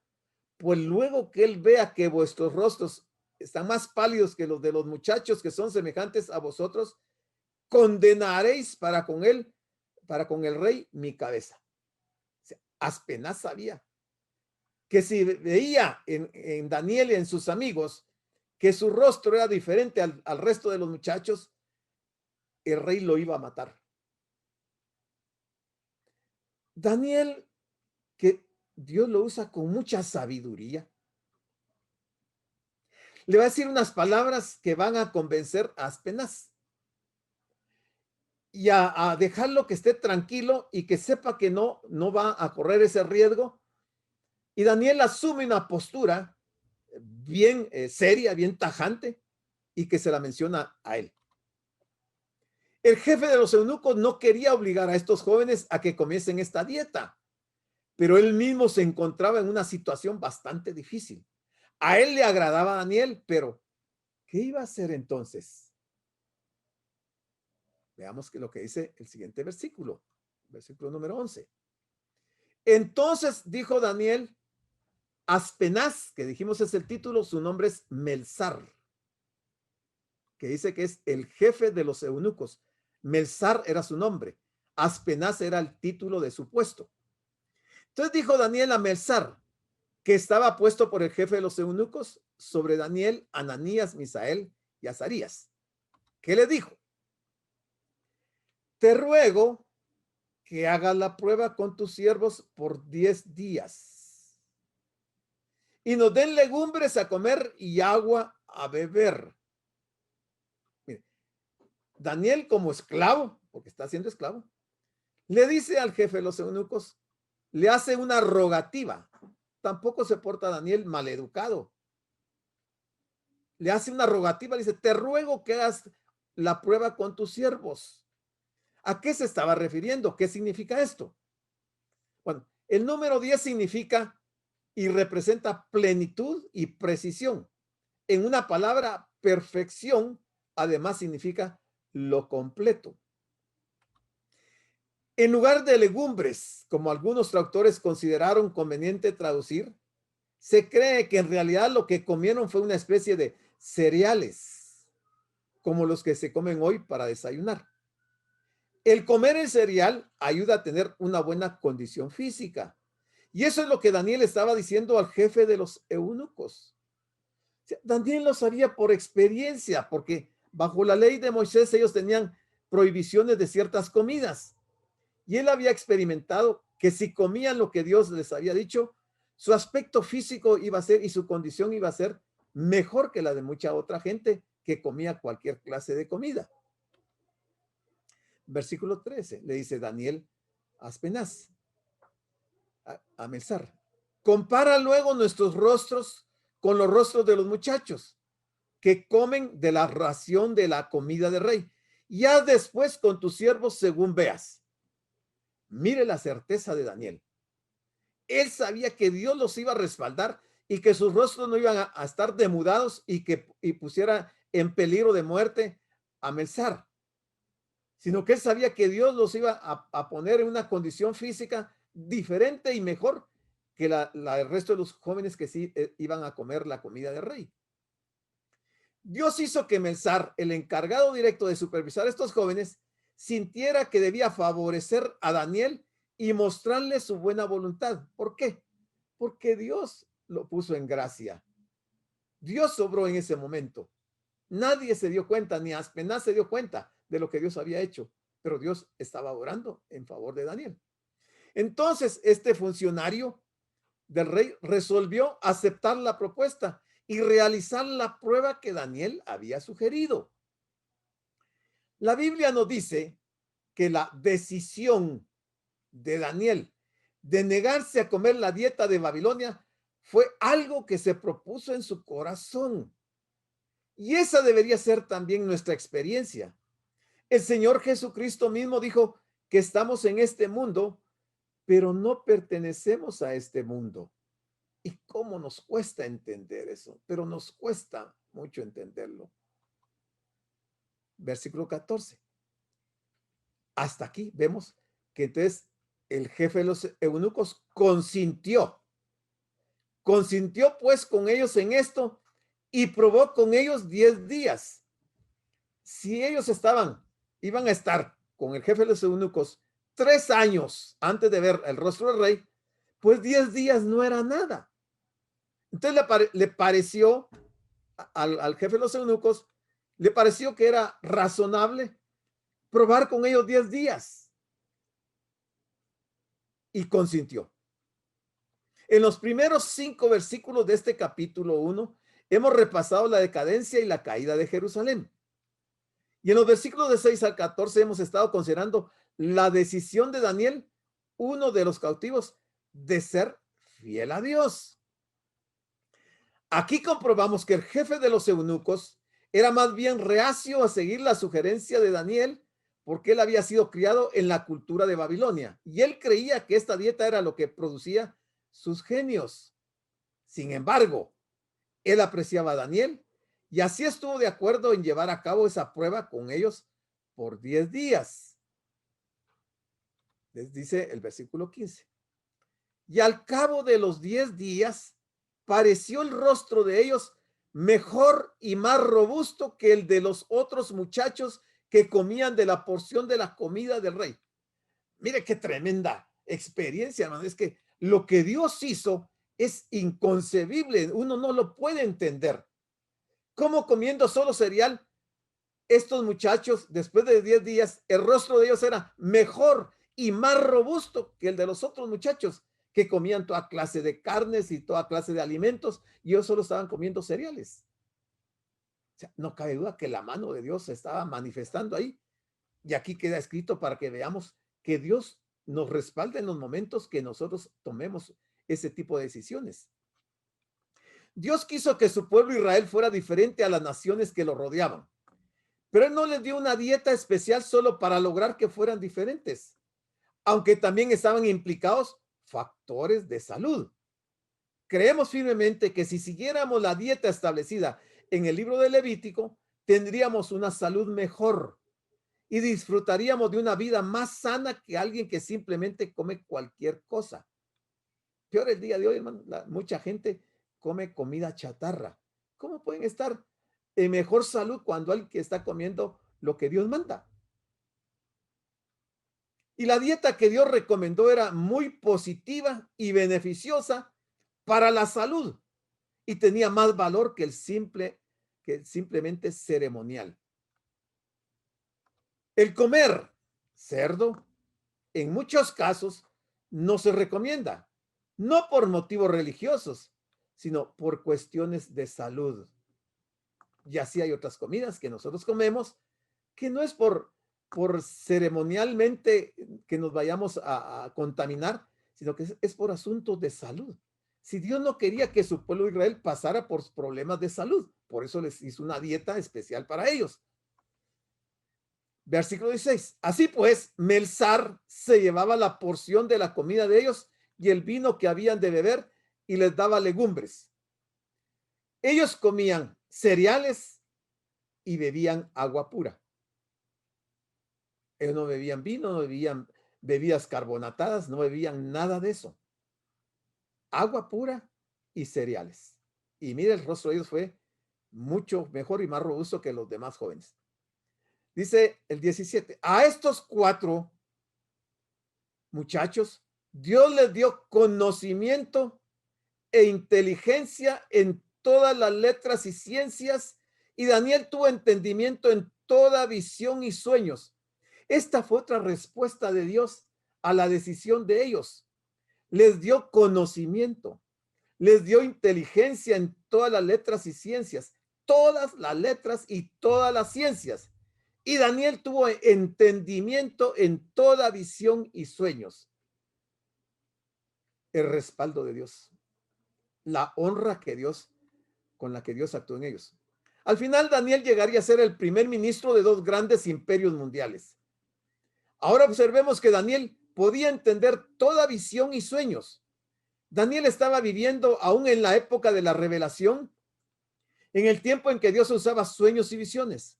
Pues luego que él vea que vuestros rostros están más pálidos que los de los muchachos que son semejantes a vosotros, condenaréis para con el rey mi cabeza. O sea, Aspenaz sabía que si veía en Daniel y en sus amigos que su rostro era diferente al resto de los muchachos, el rey lo iba a matar. Daniel, que Dios lo usa con mucha sabiduría, le va a decir unas palabras que van a convencer a Aspenaz y a dejarlo que esté tranquilo y que sepa que no va a correr ese riesgo. Y Daniel asume una postura bien seria, bien tajante, y que se la menciona a él. El jefe de los eunucos no quería obligar a estos jóvenes a que comiesen esta dieta, pero él mismo se encontraba en una situación bastante difícil. A él le agradaba a Daniel, pero ¿qué iba a hacer entonces? Veamos lo que dice el siguiente versículo número 11. Entonces dijo Daniel, Aspenaz, que dijimos es el título, su nombre es Melzar, que dice que es el jefe de los eunucos. Melzar era su nombre, Aspenaz era el título de su puesto. Entonces dijo Daniel a Melzar, que estaba puesto por el jefe de los eunucos sobre Daniel, Ananías, Misael y Azarías. ¿Qué le dijo? Te ruego que hagas la prueba con tus siervos por 10 días y nos den legumbres a comer y agua a beber. Mire, Daniel como esclavo, porque está siendo esclavo, le dice al jefe de los eunucos, le hace una rogativa. Tampoco se porta Daniel maleducado. Le hace una rogativa, le dice, te ruego que hagas la prueba con tus siervos. ¿A qué se estaba refiriendo? ¿Qué significa esto? Bueno, el número 10 significa y representa plenitud y precisión. En una palabra, perfección, además significa lo completo. En lugar de legumbres, como algunos traductores consideraron conveniente traducir, se cree que en realidad lo que comieron fue una especie de cereales, como los que se comen hoy para desayunar. El comer el cereal ayuda a tener una buena condición física. Y eso es lo que Daniel estaba diciendo al jefe de los eunucos. O sea, Daniel lo sabía por experiencia, porque bajo la ley de Moisés ellos tenían prohibiciones de ciertas comidas. Y él había experimentado que si comían lo que Dios les había dicho, su aspecto físico iba a ser y su condición iba a ser mejor que la de mucha otra gente que comía cualquier clase de comida. Versículo 13, le dice Daniel a Aspenaz, a Melzar, compara luego nuestros rostros con los rostros de los muchachos que comen de la ración de la comida del rey, y haz después con tus siervos según veas. Mire la certeza de Daniel. Él sabía que Dios los iba a respaldar y que sus rostros no iban a estar demudados y pusiera en peligro de muerte a Melzar, sino que él sabía que Dios los iba a poner en una condición física diferente y mejor que el resto de los jóvenes que sí iban a comer la comida del rey. Dios hizo que Melzar, el encargado directo de supervisar a estos jóvenes, sintiera que debía favorecer a Daniel y mostrarle su buena voluntad. ¿Por qué? Porque Dios lo puso en gracia. Dios obró en ese momento. Nadie se dio cuenta, ni Aspenaz se dio cuenta de lo que Dios había hecho, pero Dios estaba orando en favor de Daniel. Entonces, este funcionario del rey resolvió aceptar la propuesta y realizar la prueba que Daniel había sugerido. La Biblia nos dice que la decisión de Daniel de negarse a comer la dieta de Babilonia fue algo que se propuso en su corazón. Y esa debería ser también nuestra experiencia. El Señor Jesucristo mismo dijo que estamos en este mundo, pero no pertenecemos a este mundo. ¿Y cómo nos cuesta entender eso? Pero nos cuesta mucho entenderlo. Versículo 14. Hasta aquí vemos que entonces el jefe de los eunucos consintió pues con ellos en esto y probó con ellos 10 días. Si ellos iban a estar con el jefe de los eunucos 3 años antes de ver el rostro del rey, pues 10 días no era nada. Entonces le pareció al jefe de los eunucos, le pareció que era razonable probar con ellos 10 días y consintió. En los primeros 5 versículos de este capítulo 1, hemos repasado la decadencia y la caída de Jerusalén. Y en los versículos de 6 al 14 hemos estado considerando la decisión de Daniel, uno de los cautivos, de ser fiel a Dios. Aquí comprobamos que el jefe de los eunucos era más bien reacio a seguir la sugerencia de Daniel porque él había sido criado en la cultura de Babilonia y él creía que esta dieta era lo que producía sus genios. Sin embargo, él apreciaba a Daniel y así estuvo de acuerdo en llevar a cabo esa prueba con ellos por 10 días. Les dice el versículo 15. Y al cabo de los 10 días, pareció el rostro de ellos mejor y más robusto que el de los otros muchachos que comían de la porción de la comida del rey. Mire qué tremenda experiencia, hermano. Es que lo que Dios hizo es inconcebible. Uno no lo puede entender. ¿Cómo comiendo solo cereal, estos muchachos, después de 10 días, el rostro de ellos era mejor y más robusto que el de los otros muchachos que comían toda clase de carnes y toda clase de alimentos y ellos solo estaban comiendo cereales? O sea, no cabe duda que la mano de Dios se estaba manifestando ahí. Y aquí queda escrito para que veamos que Dios nos respalda en los momentos que nosotros tomemos ese tipo de decisiones. Dios quiso que su pueblo Israel fuera diferente a las naciones que lo rodeaban, pero Él no les dio una dieta especial solo para lograr que fueran diferentes, aunque también estaban implicados factores de salud. Creemos firmemente que si siguiéramos la dieta establecida en el libro de Levítico, tendríamos una salud mejor y disfrutaríamos de una vida más sana que alguien que simplemente come cualquier cosa. Peor el día de hoy, hermano, mucha gente come comida chatarra. ¿Cómo pueden estar en mejor salud cuando alguien que está comiendo lo que Dios manda? Y la dieta que Dios recomendó era muy positiva y beneficiosa para la salud y tenía más valor que simplemente ceremonial. El comer cerdo, en muchos casos, no se recomienda, no por motivos religiosos, sino por cuestiones de salud. Y así hay otras comidas que nosotros comemos que no es por ceremonialmente que nos vayamos a contaminar, sino que es por asuntos de salud. Si Dios no quería que su pueblo Israel pasara por problemas de salud, por eso les hizo una dieta especial para ellos. Versículo 16. Así pues, Melzar se llevaba la porción de la comida de ellos y el vino que habían de beber y les daba legumbres. Ellos comían cereales y bebían agua pura. Ellos no bebían vino, no bebían bebidas carbonatadas, no bebían nada de eso. Agua pura y cereales. Y mire, el rostro de ellos fue mucho mejor y más robusto que los demás jóvenes. Dice el 17, a estos 4 muchachos, Dios les dio conocimiento e inteligencia en todas las letras y ciencias, y Daniel tuvo entendimiento en toda visión y sueños. Esta fue otra respuesta de Dios a la decisión de ellos. Les dio conocimiento, les dio inteligencia en todas las letras y ciencias, todas las letras y todas las ciencias. Y Daniel tuvo entendimiento en toda visión y sueños. El respaldo de Dios, la honra que Dios, con la que Dios actuó en ellos. Al final, Daniel llegaría a ser el primer ministro de dos grandes imperios mundiales. Ahora observemos que Daniel podía entender toda visión y sueños. Daniel estaba viviendo aún en la época de la revelación, en el tiempo en que Dios usaba sueños y visiones.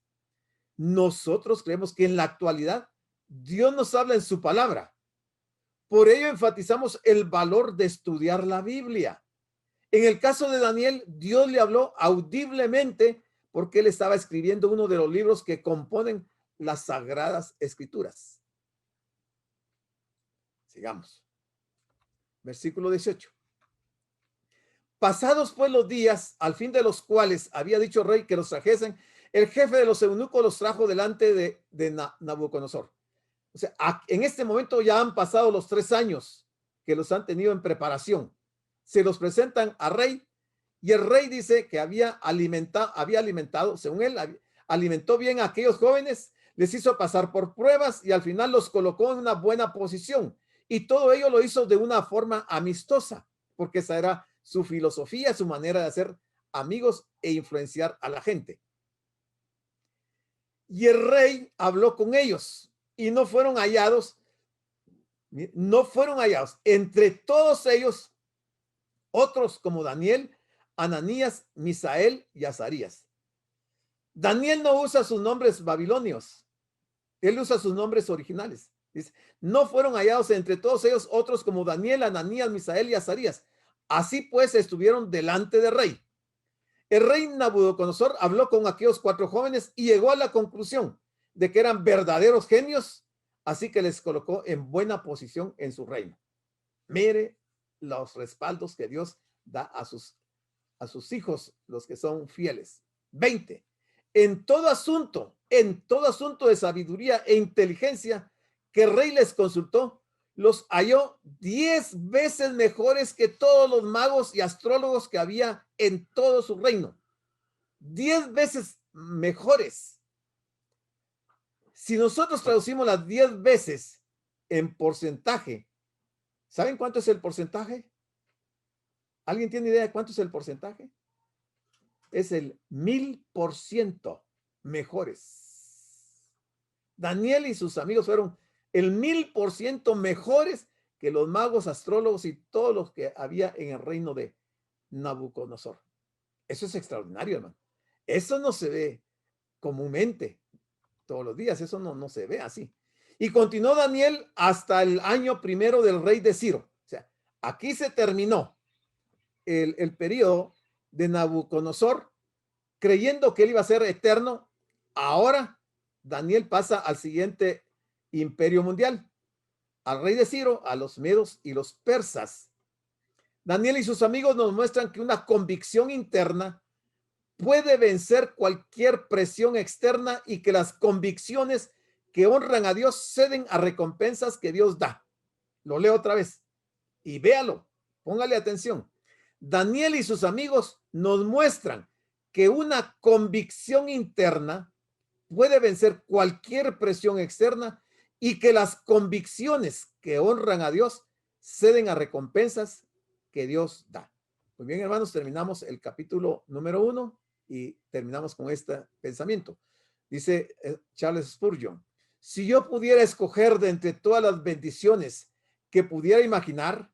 Nosotros creemos que en la actualidad Dios nos habla en su palabra. Por ello enfatizamos el valor de estudiar la Biblia. En el caso de Daniel, Dios le habló audiblemente porque él estaba escribiendo uno de los libros que componen las Sagradas Escrituras. Sigamos. Versículo 18. Pasados pues los días, al fin de los cuales había dicho el rey que los trajesen, el jefe de los eunucos los trajo delante de Nabucodonosor. O sea, en este momento ya han pasado los 3 años que los han tenido en preparación. Se los presentan al rey y el rey dice que había alimentado, según él, alimentó bien a aquellos jóvenes, les hizo pasar por pruebas y al final los colocó en una buena posición. Y todo ello lo hizo de una forma amistosa, porque esa era su filosofía, su manera de hacer amigos e influenciar a la gente. Y el rey habló con ellos y no fueron hallados entre todos ellos otros como Daniel, Ananías, Misael y Azarías. Daniel no usa sus nombres babilonios, él usa sus nombres originales. Dice, no fueron hallados entre todos ellos otros como Daniel, Ananías, Misael y Azarías. Así pues estuvieron delante del rey. El rey Nabucodonosor habló con aquellos 4 jóvenes y llegó a la conclusión de que eran verdaderos genios, así que les colocó en buena posición en su reino. Mire los respaldos que Dios da a sus hijos, los que son fieles. 20. En todo asunto de sabiduría e inteligencia que el rey les consultó, los halló 10 veces mejores que todos los magos y astrólogos que había en todo su reino. 10 veces mejores. Si nosotros traducimos las 10 veces en porcentaje, ¿saben cuánto es el porcentaje? ¿Alguien tiene idea de cuánto es el porcentaje? Es el 1000% mejores. Daniel y sus amigos fueron el 1000% mejores que los magos, astrólogos y todos los que había en el reino de Nabucodonosor. Eso es extraordinario, hermano. Eso no se ve comúnmente todos los días. Eso no se ve así. Y continuó Daniel hasta el año 1 del rey de Ciro. O sea, aquí se terminó el periodo de Nabucodonosor, creyendo que él iba a ser eterno. Ahora Daniel pasa al siguiente imperio mundial, al rey de Ciro, a los medos y los persas. Daniel y sus amigos nos muestran que una convicción interna puede vencer cualquier presión externa y que las convicciones que honran a Dios ceden a recompensas que Dios da. Lo leo otra vez y véalo, póngale atención. Daniel y sus amigos nos muestran que una convicción interna puede vencer cualquier presión externa y que las convicciones que honran a Dios ceden a recompensas que Dios da. Muy bien, hermanos, terminamos el capítulo número 1 y terminamos con este pensamiento. Dice Charles Spurgeon, si yo pudiera escoger de entre todas las bendiciones que pudiera imaginar,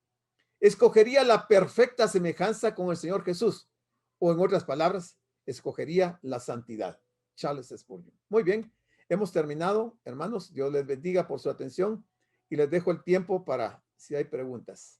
escogería la perfecta semejanza con el Señor Jesús, o en otras palabras, escogería la santidad. Charles Spurgeon. Muy bien, hemos terminado, hermanos. Dios les bendiga por su atención y les dejo el tiempo para si hay preguntas.